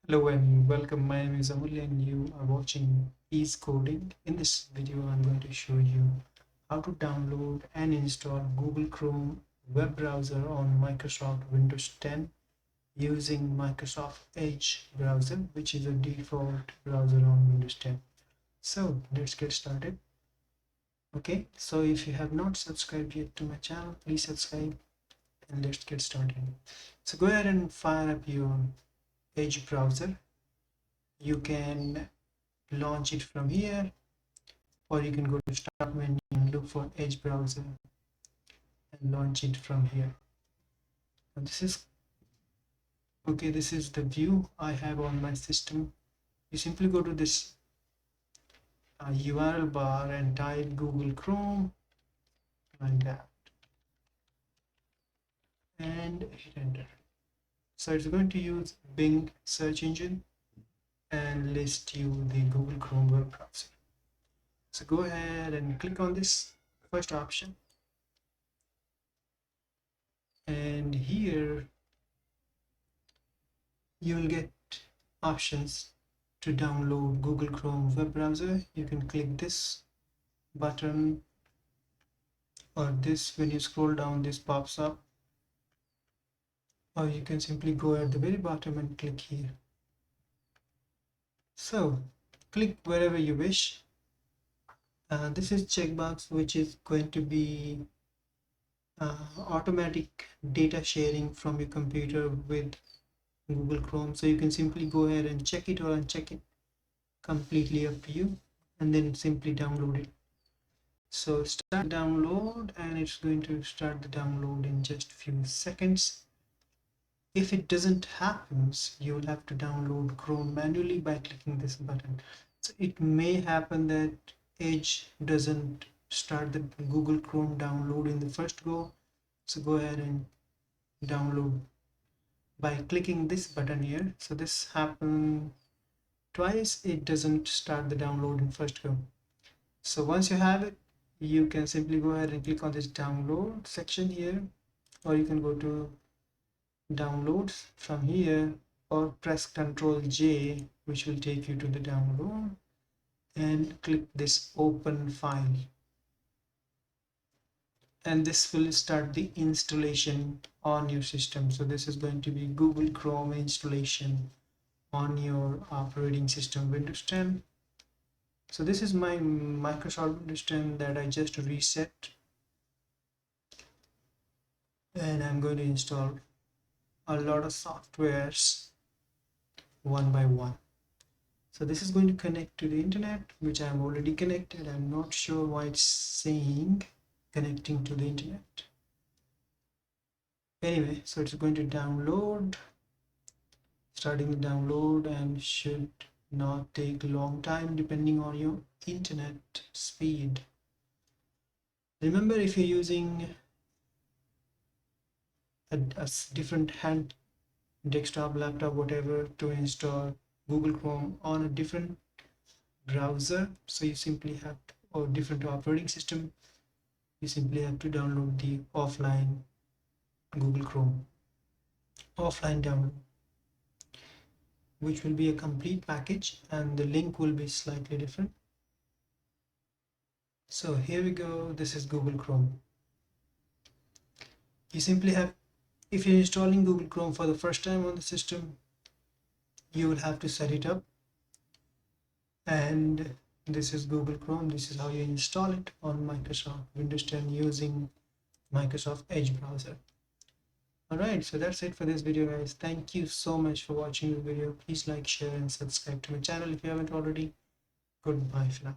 Hello and welcome. My name is Amulya and you are watching Ease Coding. In this video, I'm going to show you how to download and install Google Chrome web browser on Microsoft Windows 10 using Microsoft Edge browser, which is a default browser on Windows 10. So let's get started. Okay, so if you have not subscribed yet to my channel, please subscribe and let's get started. So go ahead and fire up your Edge browser. You can launch it from here, or you can go to start menu and look for Edge browser and launch it from here. And this is the view I have on my system. You simply go to this URL bar and type Google Chrome like that and hit enter. So it's going to use Bing search engine and list you the Google Chrome web browser. So go ahead and click on this first option, and here you will get options to download Google Chrome web browser. You can click this button or this. When you scroll down, this pops up, or you can simply go at the very bottom and click here. So click wherever you wish. This is checkbox, which is going to be automatic data sharing from your computer with Google Chrome. So you can simply go ahead and check it or uncheck it, completely up to you, and then simply download it. So start download, and it's going to start the download in just few seconds. If it doesn't happen, you'll have to download Chrome manually by clicking this button. So it may happen that Edge doesn't start the Google Chrome download in the first go. So go ahead and download by clicking this button here. So this happened twice. It doesn't start the download in first go. So once you have it, you can simply go ahead and click on this download section here, or you can go to downloads from here, or press Ctrl J, which will take you to the download, and click this open file, and this will start the installation on your system. So this is going to be Google Chrome installation on your operating system Windows 10. So this is my Microsoft Windows 10 that I just reset, and I'm going to install a lot of softwares one by one. So this is going to connect to the internet, which I'm already connected. I'm not sure why it's saying connecting to the internet. Anyway, so it's going to download, starting the download, and should not take a long time depending on your internet speed. Remember, if you're using a different hand, desktop, laptop, whatever, to install Google Chrome on a different browser, so you simply have to, or different operating system, you simply have to download the offline Google Chrome offline download, which will be a complete package, and the link will be slightly different. So here we go. This is Google Chrome. You simply have, if you're installing Google Chrome for the first time on the system, you will have to set it up, and this is Google Chrome. This is how you install it on Microsoft Windows 10 using Microsoft Edge browser. Alright, so that's it for this video, guys. Thank you so much for watching the video. Please like, share, and subscribe to my channel if you haven't already. Goodbye for now.